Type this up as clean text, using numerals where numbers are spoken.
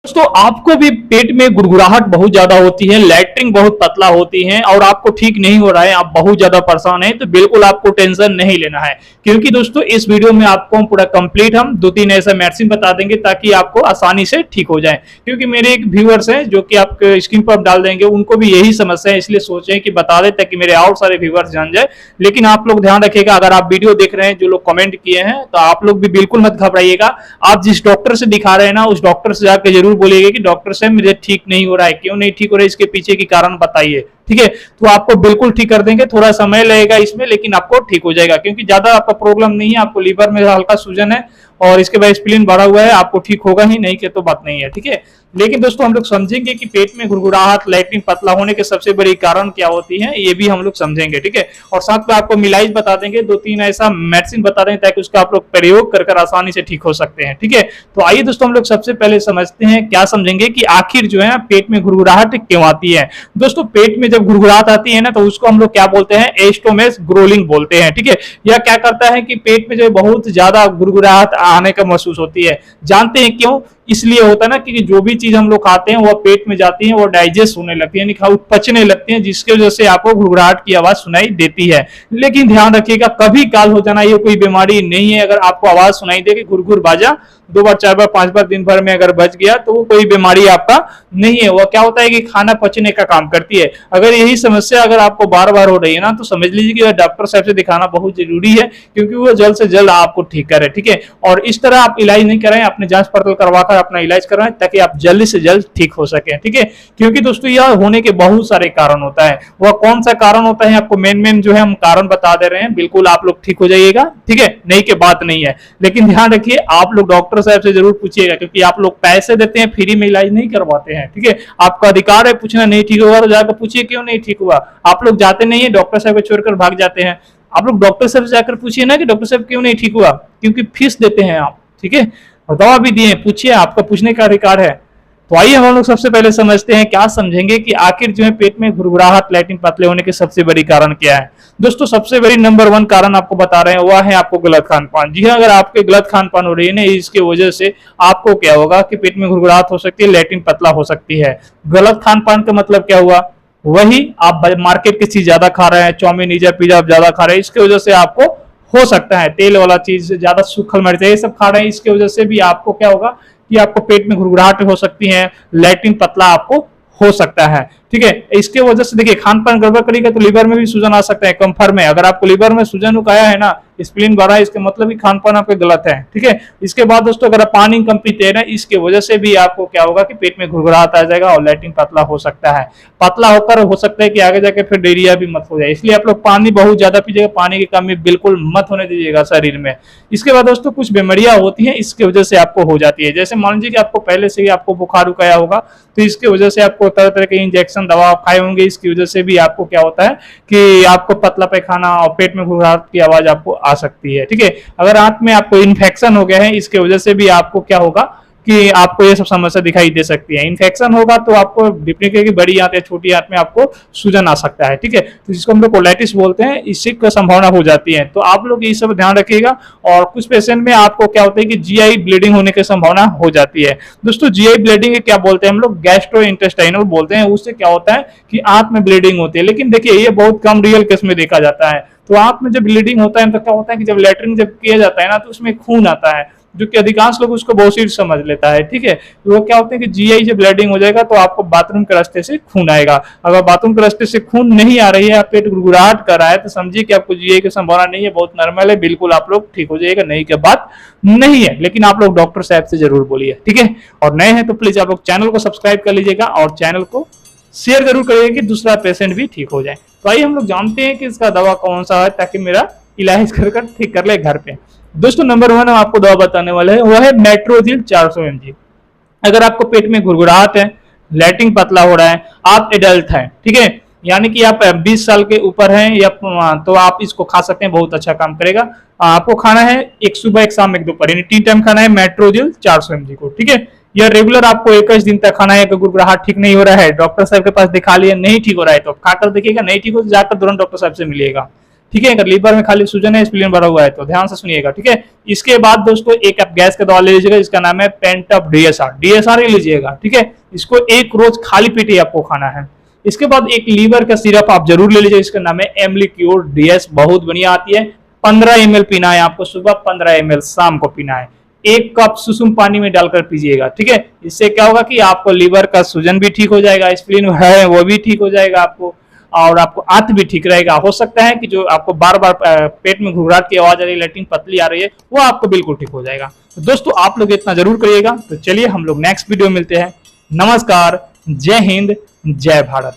दोस्तों आपको भी पेट में गुड़गुड़ाहट बहुत ज्यादा होती है, लैट्रिन बहुत पतला होती है और आपको ठीक नहीं हो रहा है, आप बहुत ज्यादा परेशान हैं, तो बिल्कुल आपको टेंशन नहीं लेना है। क्योंकि दोस्तों इस वीडियो में आपको पूरा कंप्लीट हम 2-3 ऐसा मेडिसिन बता देंगे ताकि आपको आसानी से ठीक हो जाए। क्योंकि मेरे एक व्यूअर्स हैं जो कि आपके स्क्रीन पर डाल देंगे, उनको भी यही समस्या है, इसलिए सोचे कि बता दें ताकि मेरे और सारे व्यूअर्स जान जाए। लेकिन आप लोग ध्यान रखिएगा, अगर आप वीडियो देख रहे हैं, जो लोग कमेंट किए हैं, तो आप लोग भी बिल्कुल मत घबराइएगा। आप जिस डॉक्टर से दिखा रहे हैं ना, उस डॉक्टर से जाकर जरूर बोलिएगा कि डॉक्टर साहब मुझे ठीक नहीं हो रहा है, क्यों नहीं ठीक हो रहा है, इसके पीछे की कारण बताइए। ठीक है, तो आपको बिल्कुल ठीक कर देंगे, थोड़ा समय लगेगा इसमें, लेकिन आपको ठीक हो जाएगा। क्योंकि ज्यादा आपका प्रॉब्लम नहीं है, आपको लीवर में हल्का सूजन है और इसके बाद स्प्लीन बढ़ा हुआ है, आपको ठीक होगा ही नहीं कि तो बात नहीं है। ठीक है, लेकिन दोस्तों हम लोग समझेंगे कि पेट में गुड़गुड़ाहट, लैट्रिन पतला होने के सबसे बड़ी कारण क्या होती है, ये भी हम लोग समझेंगे। ठीक है, और साथ में आपको मिलाइज बता देंगे, 2-3 ऐसा मेडिसिन बता देंगे ताकि उसका आप लोग प्रयोग कर आसानी से ठीक हो सकते हैं। ठीक है, तो आइए दोस्तों हम लोग सबसे पहले समझते हैं, क्या समझेंगे कि आखिर जो है पेट में गुड़गुड़ाहट क्यों आती है। दोस्तों पेट में जब गुड़गुड़ाहट आती है ना, तो उसको हम लोग क्या बोलते हैं, एस्टोमेस ग्रोलिंग बोलते हैं। ठीक है, यह क्या करता है कि पेट में जो बहुत ज्यादा गुड़गुड़ाहट आने का महसूस होती है। जानते हैं क्यों? इसलिए होता है ना कि जो भी चीज हम लोग खाते हैं वो पेट में जाती है, वो डाइजेस्ट होने लगती है, यानी पचने लगती है, जिसके वजह से आपको गुड़गुड़ाहट की आवाज सुनाई देती है। लेकिन ध्यान रखिएगा, कभी काल हो जाना ये कोई बीमारी नहीं है। अगर आपको आवाज सुनाई दे कि गुड़गुड़ बाजा 2 बार 4 बार 5 बार दिन भर में अगर बच गया, तो वो कोई बीमारी आपका नहीं है। वो क्या होता है कि खाना पचने का काम करती है। अगर यही समस्या अगर आपको बार बार हो रही है ना, तो समझ लीजिए कि डॉक्टर साहब से दिखाना बहुत जरूरी है, क्योंकि वो जल्द से जल्द आपको ठीक करे। ठीक है, और इस तरह आप इलाज नहीं कराएं, अपने जांच पड़ताल करवाकर अपना इलाज करवाएं ताकि आप जल्द से जल्द ठीक हो सके। ठीक है, क्योंकि दोस्तों यह होने के बहुत सारे कारण होता है। वह कौन सा कारण होता है, आपको मेन जो है हम कारण बता दे रहे हैं, बिल्कुल आप लोग ठीक हो जाइएगा। ठीक है, नहीं के बात नहीं है, लेकिन ध्यान रखिए आप लोग डॉक्टर साहब से जरूर पूछिएगा, क्योंकि आप लोग पैसे देते हैं, फ्री में इलाज नहीं करवाते हैं। ठीक है, आपका अधिकार है पूछना, नहीं ठीक होगा तो जाकर पूछिए क्यों नहीं ठीक हुआ। आप लोग जाते नहीं है, डॉक्टर साहब को छोड़कर भाग जाते हैं। आप लोग डॉक्टर साहब से जाकर पूछिए ना कि डॉक्टर साहब क्यों नहीं ठीक हुआ, क्योंकि फीस देते हैं आप। ठीक है, और दवा भी दिए, पूछिए, आपका पूछने का अधिकार है। तो आइए हम लोग सबसे पहले समझते हैं, क्या समझेंगे कि आखिर जो है पेट में गुड़गुड़ाहट, लैट्रिन पतले होने के सबसे बड़ी कारण क्या है। दोस्तों सबसे बड़ी नंबर 1 कारण आपको बता रहे हैं, वह है आपको गलत खान पान। जी हाँ, अगर आपके गलत खान पान हो रही है ना, इसके वजह से आपको क्या होगा कि पेट में गुड़गुड़ाहट हो सकती है, लैट्रिन पतला हो सकती है। गलत खान पान का मतलब क्या हुआ, वही आप मार्केट की चीज ज्यादा खा रहे हैं, चाउमीन पिज्जा आप ज्यादा खा रहे हैं, इसकी वजह से आपको हो सकता है तेल वाला चीज, ज्यादा सूखल मिर्च ये सब खा रहे हैं, इसकी वजह से भी आपको क्या होगा कि आपको पेट में गुड़गुड़ाहट हो सकती है, लैट्रिन पतला आपको हो सकता है। ठीक है, इसके वजह से देखिए खान पान गड़बड़ करेगा तो लीवर में भी सूजन आ सकता है, कंफर में। अगर आपको लीवर में सूजन उकाया है ना, स्प्लीन बढ़ा है, इसके मतलब भी खान पान आपके गलत है। ठीक है, इसके बाद दोस्तों अगर आप पानी कम पीते हैं ना, इसके वजह से भी आपको क्या होगा कि पेट में गुड़गुड़ाहट आ जाएगा और लैट्रिन पतला हो सकता है। पतला होकर हो सकता है कि आगे जाके फिर डायरिया भी मत हो जाए, इसलिए आप लोग पानी बहुत ज्यादा पीजिएगा, पानी की कमी बिल्कुल मत होने दीजिएगा शरीर में। इसके बाद दोस्तों कुछ बीमारियां होती हैं, इसकी वजह से आपको हो जाती है। जैसे मान लीजिए कि आपको पहले से ही आपको बुखार उकाया होगा, तो इसकी वजह से आपको तरह तरह के इंजेक्शन दवा खाए होंगे, इसकी वजह से भी आपको क्या होता है कि आपको पतला पैखाना और पेट में गुड़गुड़ाहट की आवाज आपको आ सकती है। ठीक है, अगर आंत में आपको इन्फेक्शन हो गया है, इसके वजह से भी आपको क्या होगा कि आपको ये सब समस्या दिखाई दे सकती है। इन्फेक्शन होगा तो आपको डिप्टी की बड़ी आंत या छोटी आंत में आपको सूजन आ सकता है। ठीक है, तो जिसको हम लोग कोलाइटिस बोलते हैं, इससे का संभावना हो जाती है। तो आप लोग ये सब ध्यान रखिएगा। और कुछ पेशेंट में आपको क्या होता है कि जीआई ब्लीडिंग होने की संभावना हो जाती है। दोस्तों जीआई ब्लीडिंग क्या बोलते हैं हम लोग, गैस्ट्रो इंटेस्टाइनल बोलते हैं। उससे क्या होता है कि आंत में ब्लीडिंग होती है, लेकिन देखिए ये बहुत कम रियल केस में देखा जाता है। तो आंत में जब ब्लीडिंग होता है तो क्या होता है कि जब लैट्रिन जब किया जाता है ना, तो उसमें खून आता है, जो कि अधिकांश लोग उसको बहुत समझ लेता है। ठीक है, तो वो क्या होता है कि जीआई जब ब्लीडिंग हो जाएगा तो आपको बाथरूम के रास्ते से खून आएगा। अगर बाथरूम के रास्ते से खून नहीं आ रही है, आप पेट गुड़गुड़ाहट कर रहा है, तो समझिए कि आपको जीआई की संभावना नहीं है, बहुत नॉर्मल है, बिल्कुल आप लोग ठीक हो जाएगा, नहीं की बात नहीं है। लेकिन आप लोग डॉक्टर साहब से जरूर बोलिए। ठीक है, और नए हैं तो प्लीज आप लोग चैनल को सब्सक्राइब कर लीजिएगा और चैनल को शेयर जरूर करिएगा कि दूसरा पेशेंट भी ठीक हो जाए। तो आइए हम लोग जानते हैं कि इसका दवा कौन सा है, ताकि मेरा इलाज कर ठीक कर ले घर पे। दोस्तों नंबर 1 हम आपको दवा बताने वाले हैं, वह है मेट्रोजिल 400 mg। अगर आपको पेट में गुड़गुड़ाहट है, लैट्रिन पतला हो रहा है, आप एडल्ट हैं, ठीक है, यानी कि आप 20 साल के ऊपर हैं, या तो आप इसको खा सकते हैं, बहुत अच्छा काम करेगा। आपको खाना है एक सुबह एक शाम एक दोपहर, यानी 3 टाइम खाना है मेट्रोजिल 400 mg को। ठीक है, यह रेगुलर आपको 21 दिन तक खाना है। अगर गुड़गुड़ाहट ठीक नहीं हो रहा है, डॉक्टर साहब के पास दिखा लिया, नहीं ठीक हो रहा है, तो खाकर देखिएगा, नहीं ठीक हो तो जाकर तुरंत डॉक्टर साहब से मिलिएगा। ठीक है। अगर लीवर में खाली सूजन है, स्प्लीन भरा हुआ है तो ध्यान से सुनिएगा, ठीक है। इसके बाद दोस्तों एक आप गैस का दवा ले लीजिएगा, इसका नाम है पेंटअप DSR ही लीजिएगा, ठीक है। इसको एक रोज खाली पेट ही आपको खाना है। इसके बाद एक लीवर का सिरप आप जरूर ले लीजिए, इसका नाम है एम्लिक्योर DS, बहुत बढ़िया आती है। 15 ml पीना है आपको, सुबह 15 ml, शाम को पीना है। 1 कप सुसुम पानी में डालकर पीजिएगा, ठीक है। इससे क्या होगा कि आपको लीवर का सूजन भी ठीक हो जाएगा, स्प्लीन है वो भी ठीक हो जाएगा आपको, और आपको आंत भी ठीक रहेगा। हो सकता है कि जो आपको बार बार पेट में घुघराहट की आवाज आ रही है, लैट्रिन पतली आ रही है, वो आपको बिल्कुल ठीक हो जाएगा। तो दोस्तों आप लोग इतना जरूर करिएगा। तो चलिए हम लोग नेक्स्ट वीडियो मिलते हैं। नमस्कार, जय हिंद, जय भारत।